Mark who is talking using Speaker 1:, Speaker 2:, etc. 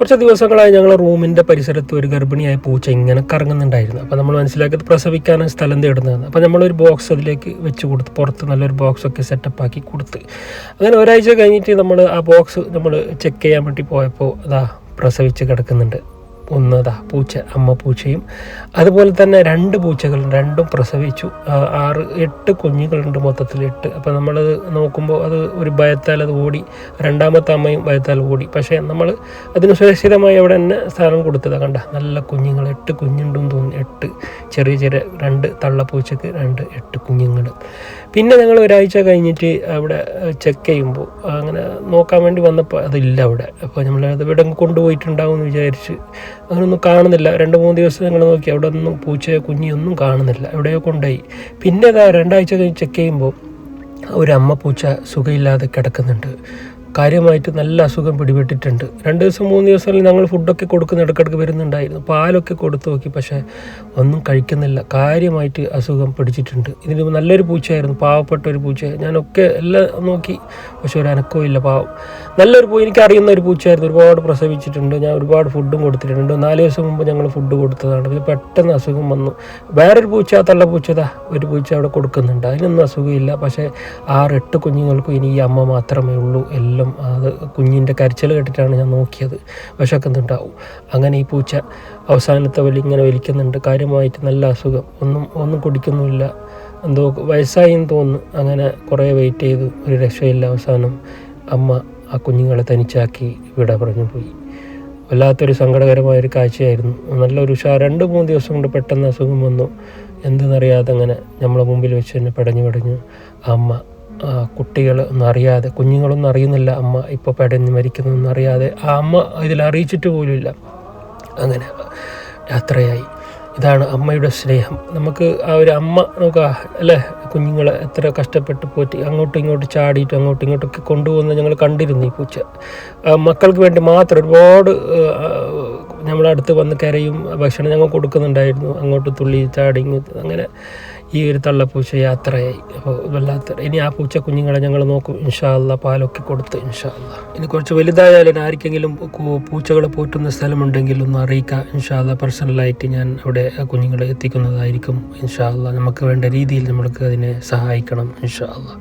Speaker 1: കുറച്ച് ദിവസങ്ങളായി ഞങ്ങളുടെ റൂമിൻ്റെ പരിസരത്ത് ഒരു ഗർഭിണിയായ പൂച്ച ഇങ്ങനെ കറങ്ങുന്നുണ്ടായിരുന്നു. അപ്പോൾ നമ്മൾ മനസ്സിലാക്കിയത് പ്രസവിക്കാൻ സ്ഥലം തേടുന്നതാണ്. അപ്പോൾ നമ്മളൊരു ബോക്സ് അതിലേക്ക് വെച്ച് കൊടുത്ത്, പുറത്ത് നല്ലൊരു ബോക്സൊക്കെ സെറ്റപ്പാക്കി കൊടുത്ത്, അങ്ങനെ ഒരാഴ്ച കഴിഞ്ഞിട്ട് നമ്മൾ ആ ബോക്സ് നമ്മൾ ചെക്ക് ചെയ്യാൻ വേണ്ടി പോയപ്പോൾ അതാ പ്രസവിച്ച് കിടക്കുന്നുണ്ട്. ഒന്നതാ പൂച്ച, അമ്മ പൂച്ചയും അതുപോലെ തന്നെ 2 പൂച്ചകൾ, രണ്ടും പ്രസവിച്ചു. 8 കുഞ്ഞുങ്ങളുണ്ട്, മൊത്തത്തിൽ 8. അപ്പോൾ നമ്മളത് നോക്കുമ്പോൾ അത് ഒരു ഭയത്താൽ അത് ഓടി, രണ്ടാമത്തെ അമ്മയും ഭയത്താൽ ഓടി. പക്ഷേ നമ്മൾ അതിന് സുരക്ഷിതമായി അവിടെ തന്നെ സ്ഥാനം കൊടുത്തതാണ്. കണ്ട നല്ല കുഞ്ഞുങ്ങൾ, 8 കുഞ്ഞുണ്ടെന്ന് തോന്നുന്നു. 8 ചെറിയ 2 തള്ളപ്പൂച്ചക്ക് 8 കുഞ്ഞുങ്ങൾ. പിന്നെ ഞങ്ങൾ ഒരാഴ്ച കഴിഞ്ഞിട്ട് അവിടെ ചെക്ക് ചെയ്യുമ്പോൾ അങ്ങനെ നോക്കാൻ വേണ്ടി വന്നപ്പോൾ അതില്ല അവിടെ. അപ്പോൾ നമ്മളത് ഇവിടെ കൊണ്ടുപോയിട്ടുണ്ടാവും എന്ന് വിചാരിച്ച് അങ്ങനെയൊന്നും കാണുന്നില്ല. 2-3 ദിവസം ഞങ്ങൾ നോക്കി, അവിടെ ഒന്നും പൂച്ചയോ കുഞ്ഞിയൊന്നും കാണുന്നില്ല, എവിടെയോ കൊണ്ടുപോയി. പിന്നെ അതാ 2 ആഴ്ച കഴിഞ്ഞ് ചെക്ക് ചെയ്യുമ്പോൾ ഒരു അമ്മ പൂച്ച സുഖമില്ലാതെ കിടക്കുന്നുണ്ട്. കാര്യമായിട്ട് നല്ല അസുഖം പിടിപെട്ടിട്ടുണ്ട്. 2 ദിവസം 3 ദിവസം ഞങ്ങൾ ഫുഡൊക്കെ കൊടുക്കുന്ന ഇടയ്ക്കിടയ്ക്ക് വരുന്നുണ്ടായിരുന്നു, പാലൊക്കെ കൊടുത്തു നോക്കി, പക്ഷേ ഒന്നും കഴിക്കുന്നില്ല. കാര്യമായിട്ട് അസുഖം പിടിച്ചിട്ടുണ്ട്. ഇതിന് നല്ലൊരു പൂച്ചയായിരുന്നു, പാവപ്പെട്ട ഒരു പൂച്ച. ഞാനൊക്കെ എല്ലാം നോക്കി, പക്ഷെ ഒരു അനക്കവും ഇല്ല, പാവം. നല്ലൊരു എനിക്കറിയുന്ന ഒരു പൂച്ചയായിരുന്നു, ഒരുപാട് പ്രസവിച്ചിട്ടുണ്ട്, ഞാൻ ഒരുപാട് ഫുഡും കൊടുത്തിട്ടുണ്ട്. 4 ദിവസം മുമ്പ് ഞങ്ങൾ ഫുഡ് കൊടുത്തതാണ്. ഇത് പെട്ടെന്ന് അസുഖം വന്നു. വേറൊരു പൂച്ച, തള്ള പൂച്ചതാ ഒരു പൂച്ച അവിടെ കൊടുക്കുന്നുണ്ട്, അതിനൊന്നും അസുഖമില്ല. പക്ഷേ 6-8 കുഞ്ഞുങ്ങൾക്കും ഇനി ഈ അമ്മ മാത്രമേ ഉള്ളൂ. എല്ലാം അത് കുഞ്ഞിൻ്റെ കരച്ചിൽ കേട്ടിട്ടാണ് ഞാൻ നോക്കിയത്, വിശക്കുന്നുണ്ടാവും. അങ്ങനെ ഈ പൂച്ച അവസാനത്തെ വലി ഇങ്ങനെ വലിക്കുന്നുണ്ട്. കാര്യമായിട്ട് നല്ല അസുഖം, ഒന്നും കുടിക്കുന്നുമില്ല, എന്തോ വയസ്സായി എന്ന് തോന്നുന്നു. അങ്ങനെ കുറേ വെയിറ്റ് ചെയ്തു, ഒരു രക്ഷയില്ല. അവസാനം അമ്മ ആ കുഞ്ഞുങ്ങളെ തനിച്ചാക്കി വിട പറഞ്ഞു പോയി. വല്ലാത്തൊരു സങ്കടകരമായൊരു കാഴ്ചയായിരുന്നു. നല്ലൊരു 2-3 ദിവസം കൊണ്ട് പെട്ടെന്ന് അസുഖം വന്നു. എന്തെന്നറിയാതെ അങ്ങനെ നമ്മളെ മുമ്പിൽ വെച്ച് തന്നെ പടഞ്ഞു അമ്മ. കുട്ടികൾ ഒന്നും അറിയാതെ, കുഞ്ഞുങ്ങളൊന്നും അറിയുന്നില്ല അമ്മ ഇപ്പോൾ പടഞ്ഞ് മരിക്കുന്നൊന്നും അറിയാതെ. ആ അമ്മ ഇതിൽ അറിയിച്ചിട്ട് പോലുമില്ല. അങ്ങനെ യാത്രയായി. ഇതാണ് അമ്മയുടെ സ്നേഹം. നമുക്ക് ആ ഒരു അമ്മ നോക്കുക അല്ലേ, കുഞ്ഞുങ്ങളെ എത്ര കഷ്ടപ്പെട്ട് പോറ്റി അങ്ങോട്ടും ഇങ്ങോട്ടും ചാടിയിട്ട് അങ്ങോട്ടും ഇങ്ങോട്ടൊക്കെ കൊണ്ടുപോകുന്നത് ഞങ്ങൾ കണ്ടിരുന്നു. ഈ പൂച്ച മക്കൾക്ക് വേണ്ടി മാത്രം ഒരുപാട് നമ്മളടുത്ത് വന്ന് കരയും, ഭക്ഷണം ഞങ്ങൾ കൊടുക്കുന്നുണ്ടായിരുന്നു, അങ്ങോട്ട് തുള്ളി ചാടി ഇങ്ങോട്ട്. അങ്ങനെ ഈ ഒരു തള്ളപ്പൂച്ച യാത്രയായി. അപ്പോൾ വല്ലാത്ത, ഇനി ആ പൂച്ച കുഞ്ഞുങ്ങളെ ഞങ്ങൾ നോക്കും ഇൻഷാ അല്ലാ, പാലൊക്കെ കൊടുത്ത് ഇൻഷാ അല്ലാ. ഇനി കുറച്ച് വലുതായാലും ആർക്കെങ്കിലും പൂച്ചകളെ പോറ്റുന്ന സ്ഥലമുണ്ടെങ്കിൽ ഒന്ന് അറിയിക്കുക ഇൻഷാ അല്ലാ. പേഴ്സണലായിട്ട് ഞാൻ അവിടെ കുഞ്ഞുങ്ങളെ എത്തിക്കുന്നതായിരിക്കും ഇൻഷാ അല്ലാ. നമുക്ക് വേണ്ട രീതിയിൽ നമ്മൾക്ക് അതിനെ സഹായിക്കണം ഇൻഷാ അല്ലാ.